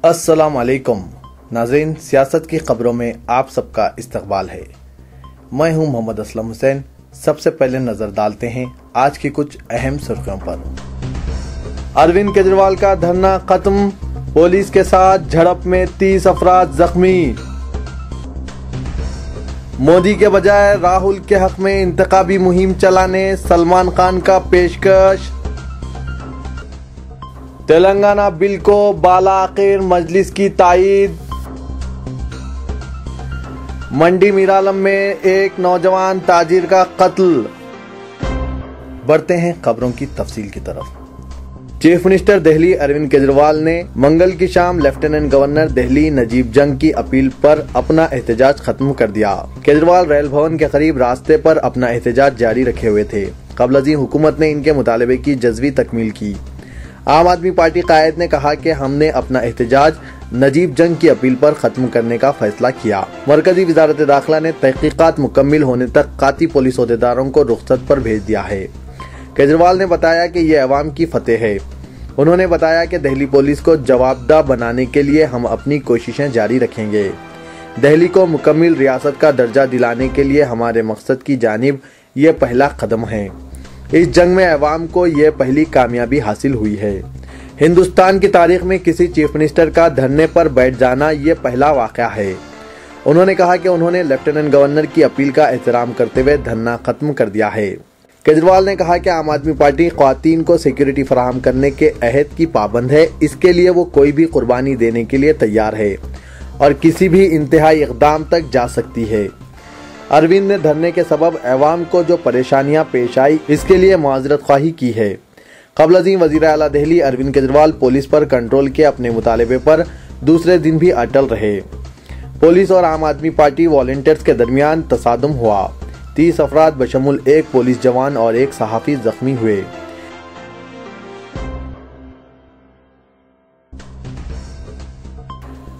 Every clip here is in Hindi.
अस्सलाम वालेकुम नाज़रीन, सियासत की खबरों में आप सबका इस्तकबाल है। मैं हूं मोहम्मद असलम हुसैन। सबसे पहले नजर डालते हैं आज की कुछ अहम सुर्खियों पर। अरविंद केजरीवाल का धरना खत्म, पुलिस के साथ झड़प में 30 अफराद जख्मी। मोदी के बजाय राहुल के हक में इंतखाबी मुहिम चलाने सलमान खान का पेशकश। तेलंगाना बिल को बाला-आखिर मजलिस की तायीद। मंडी मीरालम में एक नौजवान ताजिर का कत्ल। बढ़ते हैं खबरों की तफसील की तरफ। चीफ मिनिस्टर दिल्ली अरविंद केजरीवाल ने मंगल की शाम लेफ्टिनेंट गवर्नर दिल्ली नजीब जंग की अपील पर अपना एहतजाज खत्म कर दिया। केजरीवाल रेल भवन के करीब रास्ते पर अपना एहतजाज जारी रखे हुए थे। कबल हुकूमत ने इनके मुतालबे की जज़वी तकमील की। आम आदमी पार्टी कायद ने कहा कि हमने अपना एहतजाज नजीब जंग की अपील पर खत्म करने का फैसला किया। मरकजी वजारत दाखिला ने तहकीकात मुकम्मिल होने तक काती पुलिस ओहदेदारों को रुखसत पर भेज दिया है। केजरीवाल ने बताया कि ये अवाम की फतेह है। उन्होंने बताया कि दिल्ली पुलिस को जवाबदेह बनाने के लिए हम अपनी कोशिशें जारी रखेंगे। दिल्ली को मुकम्मिल रियासत का दर्जा दिलाने के लिए हमारे मकसद की जानिब ये पहला कदम है। इस जंग में अवाम को ये पहली कामयाबी हासिल हुई है। हिंदुस्तान की तारीख में किसी चीफ मिनिस्टर का धरने पर बैठ जाना ये पहला वाक़या है। उन्होंने कहा कि उन्होंने लेफ्टिनेंट गवर्नर की अपील का एहतराम करते हुए धरना खत्म कर दिया है। केजरीवाल ने कहा कि आम आदमी पार्टी ख्वातीन को सिक्योरिटी फराहम करने के अहद की पाबंद है। इसके लिए वो कोई भी कुर्बानी देने के लिए तैयार है और किसी भी इंतहाई इक़दाम तक जा सकती है। अरविंद ने धरने के सबब अवाम को जो परेशानियां पेश आई इसके लिए मुआज़रत ख्वाही की है। कबल अज़ीम वज़ीर आला दिल्ली अरविंद केजरीवाल पुलिस पर कंट्रोल के अपने मुतालबे पर दूसरे दिन भी अटल रहे। पुलिस और आम आदमी पार्टी वॉलंटियर्स के दरमियान तसादुम हुआ। 30 अफराद बशमुल एक पुलिस जवान और एक सहाफ़ी जख्मी हुए।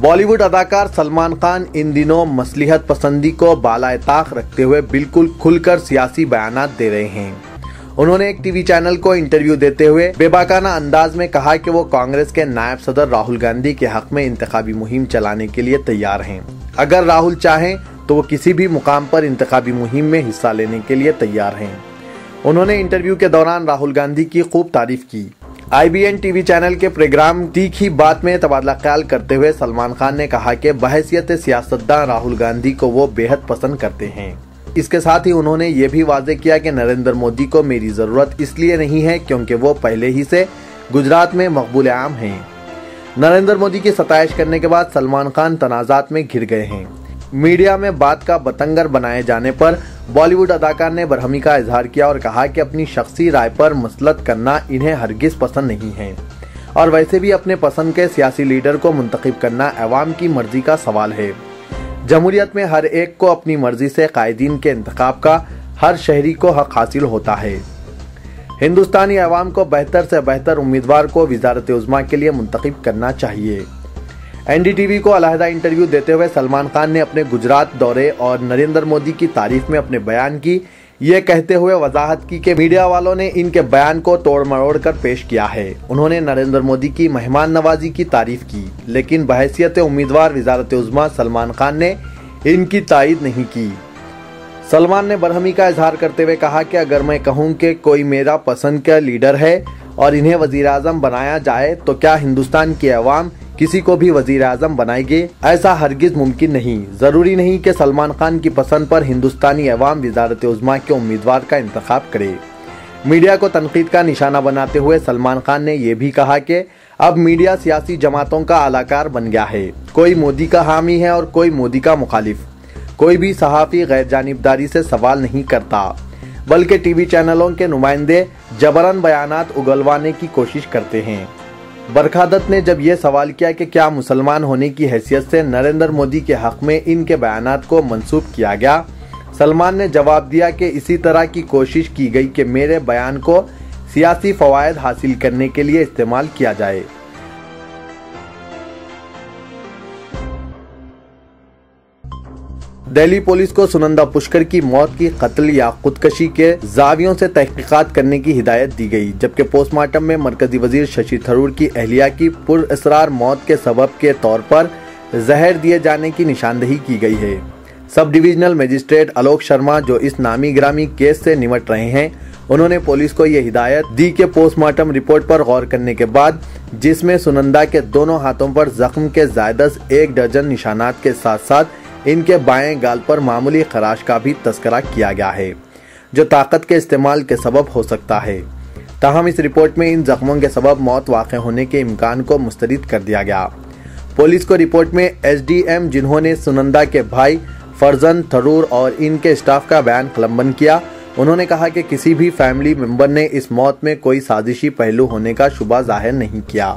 बॉलीवुड अदाकार सलमान खान इन दिनों मसलिहत पसंदी को बाला-ए-ताक रखते हुए बिल्कुल खुलकर सियासी बयानात दे रहे हैं। उन्होंने एक टीवी चैनल को इंटरव्यू देते हुए बेबाकाना अंदाज में कहा कि वो कांग्रेस के नायब सदर राहुल गांधी के हक में इंतखाबी मुहिम चलाने के लिए तैयार हैं। अगर राहुल चाहें तो वो किसी भी मुकाम पर इंतखाबी मुहिम में हिस्सा लेने के लिए तैयार हैं। उन्होंने इंटरव्यू के दौरान राहुल गांधी की खूब तारीफ की। IBN टीवी चैनल के प्रोग्राम तीखी बात में तबादला ख्याल करते हुए सलमान खान ने कहा कि बहैसियत सियासतदान राहुल गांधी को वो बेहद पसंद करते हैं। इसके साथ ही उन्होंने ये भी वाजे किया कि नरेंद्र मोदी को मेरी जरूरत इसलिए नहीं है क्योंकि वो पहले ही से गुजरात में मकबूल आम हैं। नरेंद्र मोदी की सताइश करने के बाद सलमान खान तनाजात में घिर गए हैं। मीडिया में बात का बतंगर बनाए जाने पर बॉलीवुड अदाकार ने बरहमी का इजहार किया और कहा कि अपनी शख्सी राय पर मसलत करना इन्हें हरगिज पसंद नहीं है और वैसे भी अपने पसंद के सियासी लीडर को मुंतखब करना अवाम की मर्जी का सवाल है। जमहूरियत में हर एक को अपनी मर्जी से कायदीन के इंतखाब का हर शहरी को हक हासिल होता है। हिंदुस्तानी अवाम को बेहतर से बेहतर उम्मीदवार को वज़ारत उज़्मा के लिए मुंतखब करना चाहिए। NDTV को अलहदा इंटरव्यू देते हुए सलमान खान ने अपने गुजरात दौरे और नरेंद्र मोदी की तारीफ में अपने बयान की, ये कहते हुए वजाहत की कि मीडिया वालों ने इनके बयान को तोड़ मरोड़ कर पेश किया है। उन्होंने नरेंद्र मोदी की मेहमान नवाजी की तारीफ की, लेकिन बहैसियत उम्मीदवार वज़ारत उज़्मा सलमान खान ने इनकी तायीद नहीं की। सलमान ने बरहमी का इजहार करते हुए कहा कि अगर मैं कहूँ कि कोई मेरा पसंद का लीडर है और इन्हें वज़ीर आज़म बनाया जाए तो क्या हिंदुस्तान की अवाम किसी को भी वजीर आजम बनाएंगे? ऐसा हरगिज मुमकिन नहीं। जरूरी नहीं कि सलमान खान की पसंद पर हिंदुस्तानी अवाम वज़ारत उज़्मा के उम्मीदवार का इंतखाब करे। मीडिया को तनकीद का निशाना बनाते हुए सलमान खान ने यह भी कहा कि अब मीडिया सियासी जमातों का अलाकार बन गया है। कोई मोदी का हामी है और कोई मोदी का मुखालिफ। कोई भी सहाफ़ी गैर जानिबदारी से सवाल नहीं करता, बल्कि टीवी चैनलों के नुमाइंदे जबरन बयानात उगलवाने की कोशिश करते हैं। बरखादत ने जब ये सवाल किया कि क्या मुसलमान होने की हैसियत से नरेंद्र मोदी के हक में इनके बयानात को मंसूब किया गया, सलमान ने जवाब दिया कि इसी तरह की कोशिश की गई कि मेरे बयान को सियासी फवायद हासिल करने के लिए इस्तेमाल किया जाए। दिल्ली पुलिस को सुनंदा पुष्कर की मौत की कत्ल या खुदकशी के जावियों से तहकीकात करने की हिदायत दी गई, जबकि पोस्टमार्टम में मरकजी वजीर शशि थरूर की अहलिया की पुरअसरार मौत के सबब के तौर पर जहर दिए जाने की निशानदेही की गई है। Sub divisional magistrate Alok Sharma, जो इस नामी गिरामी केस से निपट रहे हैं, उन्होंने पुलिस को यह हिदायत दी कि पोस्टमार्टम रिपोर्ट पर गौर करने के बाद, जिसमें सुनंदा के दोनों हाथों पर जख्म के ज़ायदस 1 दर्जन निशानात के साथ साथ इनके बाएं गाल पर मामूली खराश का भी तस्करा किया गया है, जो ताकत के इस्तेमाल के सबब हो सकता है। ताहम इस रिपोर्ट में इन जख्मों के सबब मौत वाक़ होने के इम्कान को मुस्तरद कर दिया गया। पुलिस को रिपोर्ट में SDM, जिन्होंने सुनंदा के भाई फरजन थरूर और इनके स्टाफ का बयान कलमबंद किया, उन्होंने कहा कि किसी भी फैमिली मेंबर ने इस मौत में कोई साजिशी पहलू होने का शुबा जाहिर नहीं किया।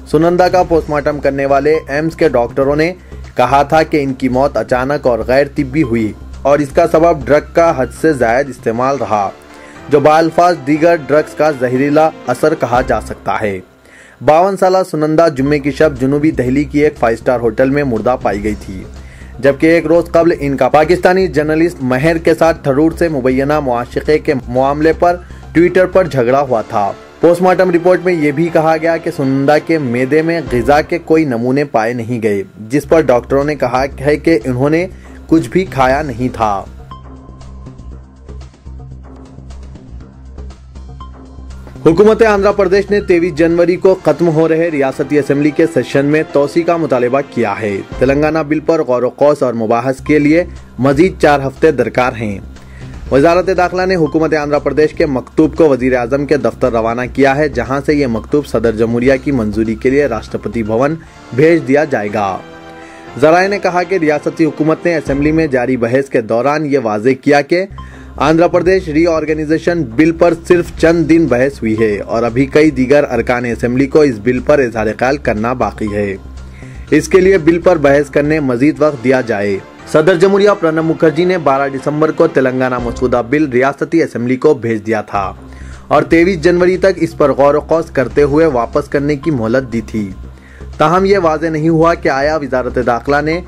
सुनंदा का पोस्टमार्टम करने वाले एम्स के डॉक्टरों ने कहा था कि इनकी मौत अचानक और गैर तिब्बी हुई और इसका सबब ड्रग का हद से ज़ायद इस्तेमाल रहा, जो बाल्फाज दीगर ड्रग्स का जहरीला असर कहा जा सकता है। 52 साला सुनंदा जुम्मे की शब जुनूबी दिल्ली की एक 5 स्टार होटल में मुर्दा पाई गई थी, जबकि एक रोज कबल इनका पाकिस्तानी जर्नलिस्ट महर के साथ थरूर से मुबैना मुआशिके के मामले पर ट्विटर पर झगड़ा हुआ था। पोस्टमार्टम रिपोर्ट में यह भी कहा गया कि सुनंदा के मेदे में ग़िज़ा के कोई नमूने पाए नहीं गए, जिस पर डॉक्टरों ने कहा है कि उन्होंने कुछ भी खाया नहीं था। हुकूमत आंध्र प्रदेश ने 23 जनवरी को खत्म हो रहे रियासती असेंबली के सेशन में तोसी का मुतालबा किया है। तेलंगाना बिल पर गौर-व-क़ौस और मुबाहस के लिए मजीद 4 हफ्ते दरकार हैं। वजारत दाखिला ने हुकूमत आंध्र प्रदेश के मकतूब को वजीर आज़म के दफ्तर रवाना किया है, जहां से ये मकतूब सदर जमहूरिया की मंजूरी के लिए राष्ट्रपति भवन भेज दिया जाएगा। ज़राए ने कहा कि रियासती हुकूमत ने असेंबली में जारी बहस के दौरान ये वाज़ेह किया कि आंध्र प्रदेश रीऑर्गेनाइजेशन बिल पर सिर्फ चंद दिन बहस हुई है और अभी कई दीगर अरकान असेंबली को इस बिल पर इज़हार ख्याल करना बाकी है। इसके लिए बिल पर बहस करने मजीद वक्त दिया जाए। सदर जमहूरिया प्रणब मुखर्जी ने 12 दिसंबर को तेलंगाना मसूदा बिल रियासती असेंबली को भेज दिया था और 23 जनवरी तक इस पर गौर-व-क़ौस करते हुए वापस करने की मोहलत दी थी। ताहम ये वाज़ेह नहीं हुआ कि आया वजारत दाखिला ने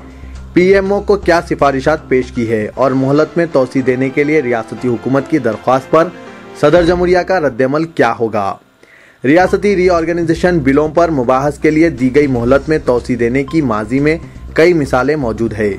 PMO को क्या सिफारिशात पेश की है और मोहलत में तोसी देने के लिए रियासती हुकूमत की दरख्वास्त पर सदर जमहूरिया का रद्दअमल क्या होगा। रियासती रीऑर्गेनाइजेशन बिलों पर मुबाहस के लिए दी गई मोहलत में तोसी देने की माजी में कई मिसालें मौजूद है।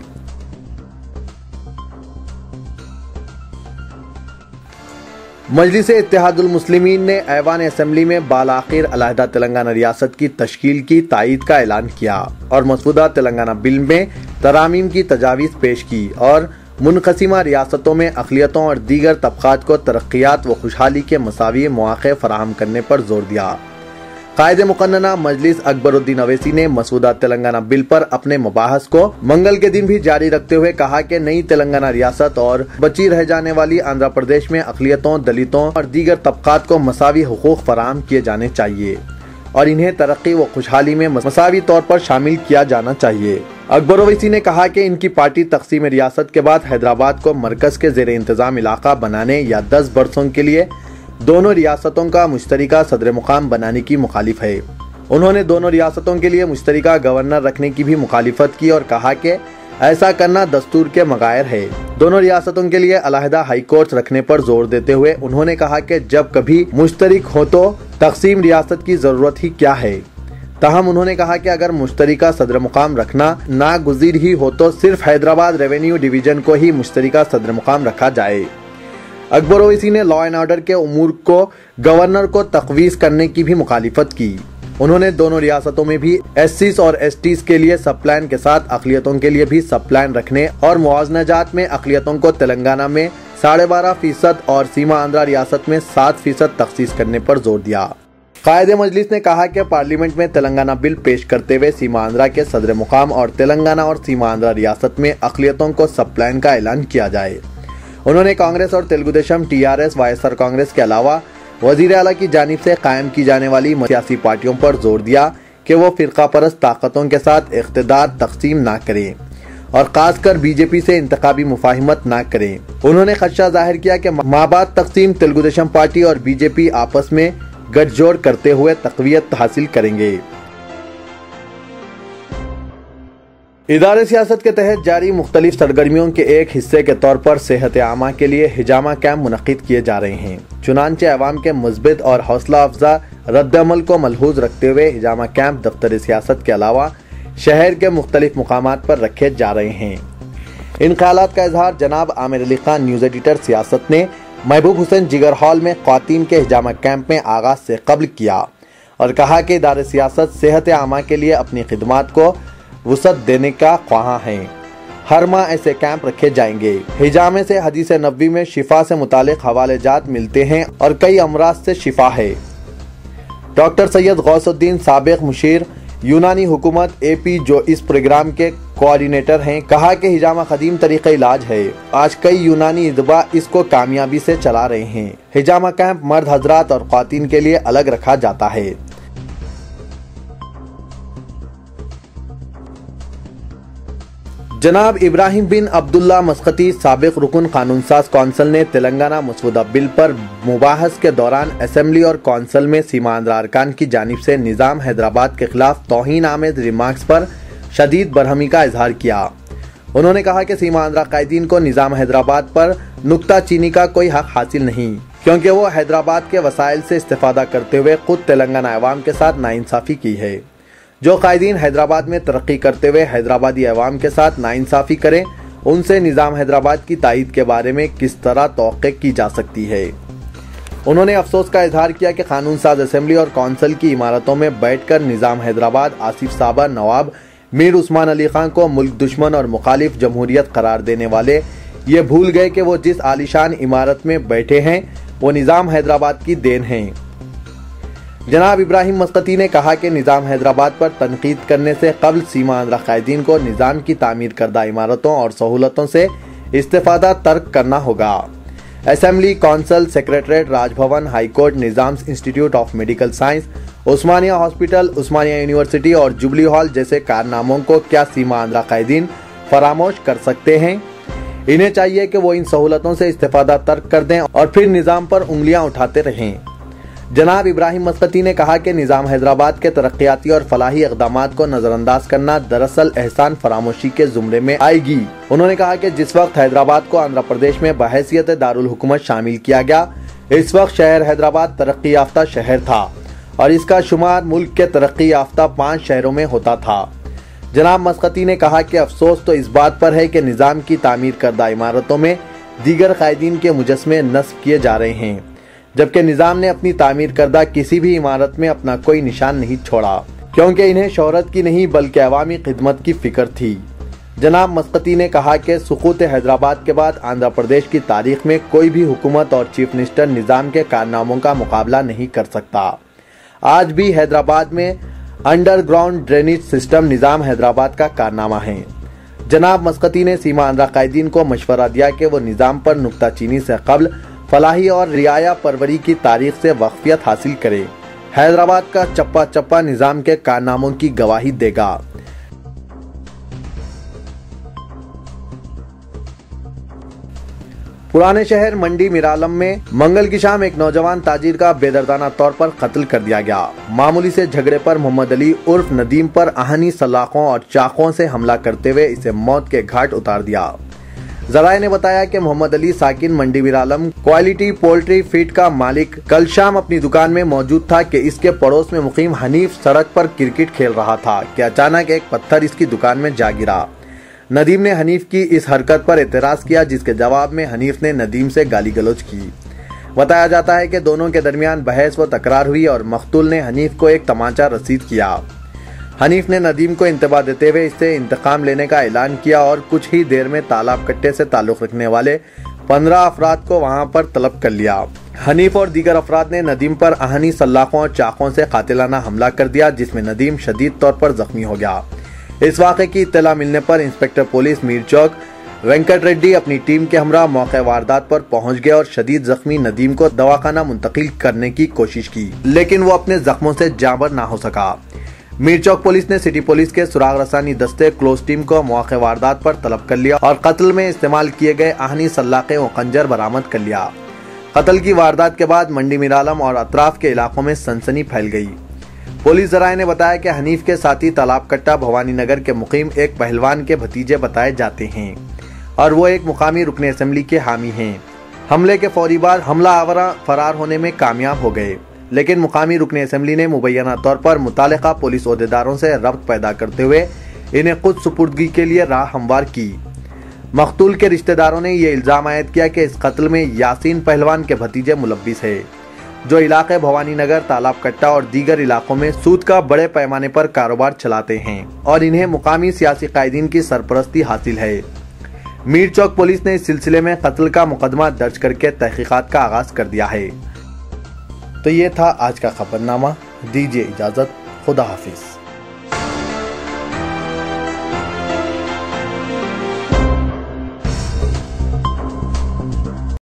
मजलिस इत्तेहादुल मुस्लिमीन ने ऐवान असेंबली में बालाखिर अलहदा तेलंगाना रियासत की तश्कील की तायीद का ऐलान किया और मसूदा तेलंगाना बिल में तरामीम की तजावीज़ पेश की और मुनक़सिमा रियासतों में अक़लियतों और दीगर तबक़ात को तरक्कियात व खुशहाली के मसावी मौक़े फ़राहम करने पर जोर दिया। कायदे मुक़न्नना मजलिस अकबरुद्दीन अवैसी ने मसूदा तेलंगाना बिल पर अपने मुबाहस को मंगल के दिन भी जारी रखते हुए कहा कि नई तेलंगाना रियासत और बची रह जाने वाली आंध्र प्रदेश में अक़लियतों, दलितों और दीगर तबक़ात को मसावी हुकूक़ फराहम किए जाने चाहिए और इन्हें तरक्की व खुशहाली में मसावी तौर पर शामिल किया जाना चाहिए। अकबर ओवैसी ने कहा कि इनकी पार्टी तक़सीम रियासत के बाद हैदराबाद को मरकज़ के ज़ेर इंतज़ाम इलाका बनाने या 10 बरसों के लिए दोनों रियासतों का मुश्तरिका सदर मुकाम बनाने की मुखालिफ है। उन्होंने दोनों रियासतों के लिए मुश्तरिका गवर्नर रखने की भी मुखालिफत की और कहा कि ऐसा करना दस्तूर के मगायर है। दोनों रियासतों के लिए अलहदा हाई कोर्ट रखने पर जोर देते हुए उन्होंने कहा कि जब कभी मुश्तरिक हो तो तक़सीम रियासत की ज़रूरत ही क्या है। ताहम उन्होंने कहा कि अगर मुश्तरिका सदर मुकाम रखना नागुज़ीर ही हो तो सिर्फ हैदराबाद रेवेन्यू डिवीजन को ही मुश्तरिका सदर मुकाम रखा जाए। अकबर ओवैसी ने लॉ एंड ऑर्डर के उमूर को गवर्नर को तकवीज़ करने की भी मुखालिफत की। उन्होंने दोनों रियासतों में भी SCs और STs के लिए सब प्लान के साथ अक़लियतों के लिए भी सब प्लान रखने और मुआवज़नाजात में अक़लियतों को तेलंगाना में 12.5% और सीमा आंध्रा रियासत में 7% तख़सीस करने पर जोर दिया। कायदे मजलिस ने कहा कि पार्लियामेंट में तेलंगाना बिल पेश करते हुए सीमा आंध्रा के सदर मुकाम और तेलंगाना और सीमा आंध्रा रियासत में अक़लियतों को सब प्लान का ऐलान किया जाए। उन्होंने कांग्रेस और तेलुगु देशम TRS YSR कांग्रेस के अलावा वज़ीर आला की जानिब से कायम की जाने वाली सियासी पार्टियों पर जोर दिया कि वो फ़िरका परस्त ताकतों के साथ इख्तिदार तकसीम ना करें और खासकर BJP से इंतखाबी मुफाहिमत ना करें। उन्होंने खदशा जाहिर किया कि माबाद तकसीम तेलुगु देशम पार्टी और BJP आपस में गठजोड़ करते हुए तक़वियत हासिल करेंगे। इदारे सियासत के तहत जारी मुख्तलिफ सरगर्मियों के एक हिस्से के तौर पर सेहत आमा के लिए हिजामा कैंप मुनक्किद किए जा रहे हैं। चुनांचे अवाम के मुस्बित और हौसला अफजा रद्दअमल को मलहूज रखते हुए हिजामा कैंप दफ्तर सियासत के अलावा शहर के मुख्तलिफ मुकामात पर रखे जा रहे हैं। इन ख्यालात का इजहार जनाब आमिर अली खान न्यूज़ एडिटर सियासत ने महबूब हुसैन जिगर हॉल में ख्वातीन के हिजामा कैंप में आगाज से कब्ल किया और कहा कि इदारे सियासत सेहत आमा के लिए अपनी खिदमात को वुसअत देने का ख्वाहां हैं। हर माह ऐसे कैंप रखे जाएंगे। हिजामे से हदीस नबवी में शिफा से मुतालिक हवाले जात मिलते हैं और कई अमराज से शिफा है। डॉक्टर सैयद गौसुद्दीन साबिक मुशीर यूनानी हुकूमत AP जो इस प्रोग्राम के कोऑर्डिनेटर हैं, कहा कि हिजामा कदीम तरीक़ा इलाज है। आज कई यूनानी इदबा इसको कामयाबी से चला रहे हैं। हिजामा कैंप मर्द हजरात और ख्वातीन के लिए अलग रखा जाता है। जनाब इब्राहिम बिन अब्दुल्ला मस्कती साबिक रुकन कानून साज कौंसिल ने तेलंगाना मसवदा बिल पर मुबाहस के दौरान असेंबली और कौंसिल में सीमांध्र अरकान की जानिब से निज़ाम हैदराबाद के खिलाफ तौहीन आमेज रिमार्क्स पर शदीद बरहमी का इजहार किया। उन्होंने कहा कि सीमांध्रा कायदीन को निज़ाम हैदराबाद पर नुक्ताचीनी का कोई हक हासिल नहीं, क्योंकि वो हैदराबाद के वसाइल से इस्तेफादा करते हुए खुद तेलंगाना अवाम के साथ नाइंसाफी की है। जो कायदीन हैदराबाद में तरक्की करते हुए हैदराबादी अवाम के साथ नाइंसाफी करें, उनसे निज़ाम हैदराबाद की तायीद के बारे में किस तरह तौक़े की जा सकती है। उन्होंने अफसोस का इजहार किया कि कानून साज असेंबली और कौंसिल की इमारतों में बैठकर निज़ाम हैदराबाद आसिफ साबर नवाब मीर उस्मान अली खान को मुल्क दुश्मन और मुखालिफ जमहूरियत करार देने वाले ये भूल गए कि वो जिस आलिशान इमारत में बैठे हैं वो निज़ाम हैदराबाद की देन है। जनाब इब्राहिम मस्कती ने कहा कि निज़ाम हैदराबाद पर तनकीद करने से कबल सीमांध्रा कायदीन को निज़ाम की तामीर करदा इमारतों और सहूलतों से इस्तेफादा तर्क करना होगा। Assembly, council, secretariat, Raj Bhavan, high court, Nizam institute of medical science, Osmania hospital, Osmania university और जुबली हॉल जैसे कारनामों को क्या सीमांध्रा कायदीन फरामोश कर सकते हैं? इन्हें चाहिए कि वो इन सहूलतों से इस्तेफादा तर्क कर दें और फिर निज़ाम पर उंगलियां उठाते रहें। जनाब इब्राहिम मस्कती ने कहा कि निज़ाम हैदराबाद के तरक्याती और फलाही इक़दामात को नजरअंदाज करना दरअसल एहसान फरामोशी के जुमरे में आएगी। उन्होंने कहा कि जिस वक्त हैदराबाद को आंध्र प्रदेश में बहैसियत दारुल हुकूमत शामिल किया गया, इस वक्त शहर हैदराबाद तरक्की याफ्ता शहर था और इसका शुमार मुल्क के तरक्की याफ्ता 5 शहरों में होता था। जनाब मस्कती ने कहा कि अफसोस तो इस बात पर है कि निज़ाम की तामीर करदा इमारतों में दीगर कायदीन के मुजस्मे नस्ब किए जा रहे हैं, जबकि निज़ाम ने अपनी तामीर करदा किसी भी इमारत में अपना कोई निशान नहीं छोड़ा, क्योंकि इन्हें शोहरत की नहीं बल्कि अवामी खिदमत की फिक्र थी। जनाब मस्कती ने कहा कि सुकूत हैदराबाद के बाद आंध्र प्रदेश की तारीख में कोई भी हुकूमत और चीफ मिनिस्टर निज़ाम के कारनामों का मुकाबला नहीं कर सकता। आज भी हैदराबाद में अंडरग्राउंड ड्रेनेज सिस्टम निज़ाम हैदराबाद का कारनामा है। जनाब मस्कती ने सीमांध्रा कायदीन को मशवरा दिया कि वो निज़ाम पर नुक्ताचीनी से कबल फलाही और रियाया परवरी की तारीख से वाकफियत हासिल करे। हैदराबाद का चप्पा चप्पा निज़ाम के कारनामों की गवाही देगा। पुराने शहर मंडी मिरालम में मंगल की शाम एक नौजवान ताजिर का बेदर्दाना तौर पर कत्ल कर दिया गया। मामूली से झगड़े पर मोहम्मद अली उर्फ नदीम पर आहनी सलाखों और चाकों से हमला करते हुए इसे मौत के घाट उतार दिया। जराये ने बताया कि मोहम्मद अली साकिन मंडी मिरालम क्वालिटी पोल्ट्री फीड का मालिक कल शाम अपनी दुकान में मौजूद था कि इसके पड़ोस में मुकीम हनीफ सड़क पर क्रिकेट खेल रहा था कि अचानक एक पत्थर इसकी दुकान में जा गिरा। नदीम ने हनीफ की इस हरकत पर एतराज किया, जिसके जवाब में हनीफ ने नदीम से गाली गलौज की। बताया जाता है कि दोनों के दरमियान बहस व तकरार हुई और मकतूल ने हनीफ को एक तमाचा रसीद किया। हनीफ ने नदीम को इंतबा देते हुए इससे इंतकाम लेने का ऐलान किया और कुछ ही देर में तालाब कट्टे से ताल्लुक रखने वाले 15 अफराद को वहां पर तलब कर लिया। हनीफ और दीगर अफराद ने नदीम पर आहनी सलाखों और चाकों से कातिलाना हमला कर दिया, जिसमें नदीम शदीद तौर पर जख्मी हो गया। इस वाक़े की इत्तला मिलने पर इंस्पेक्टर पुलिस मीर चौक वेंकट रेड्डी अपनी टीम के हमरा मौके वारदात पर पहुंच गए और शदीद जख्मी नदीम को दवाखाना मुंतकिल करने की कोशिश की, लेकिन वो अपने जख्मों से जाबर ना हो सका। मीर चौक पुलिस ने सिटी पुलिस के सुराग रसानी दस्ते क्लोज टीम को मौके वारदात पर तलब कर लिया और कत्ल में इस्तेमाल किए गए आहनी सलाखे व खंजर बरामद कर लिया। कत्ल की वारदात के बाद मंडी मिरालम और अतराफ के इलाकों में सनसनी फैल गई। पुलिस जराये ने बताया कि हनीफ के साथी तालाब कट्टा भवानी नगर के मुकीम एक पहलवान के भतीजे बताए जाते हैं और वो एक मुकामी रुकने असेंबली के हामी हैं। हमले के फौरी बाद हमला आवरा फरार होने में कामयाब हो गए, लेकिन मुकामी रुकने असेंबली ने मुबैना तौर पर मुतालिका पुलिस ओहदेदारों से रब्त पैदा करते हुए इन्हें खुद सुपुर्दगी के लिए राह हमवार की। मकतूल के रिश्तेदारों ने ये इल्जाम आयद किया कि इस कत्ल में यासीन पहलवान के भतीजे मुलव्विस है, जो इलाके भवानी नगर, तालाब कट्टा और दीगर इलाकों में सूद का बड़े पैमाने पर कारोबार चलाते हैं और इन्हें मुकामी सियासी कायदीन की सरपरस्ती हासिल है। मीर चौक पुलिस ने इस सिलसिले में कत्ल का मुकदमा दर्ज करके तहकीकात का आगाज कर दिया है। तो ये था आज का खबरनामा। दीजिए इजाजत, खुदा हाफिज।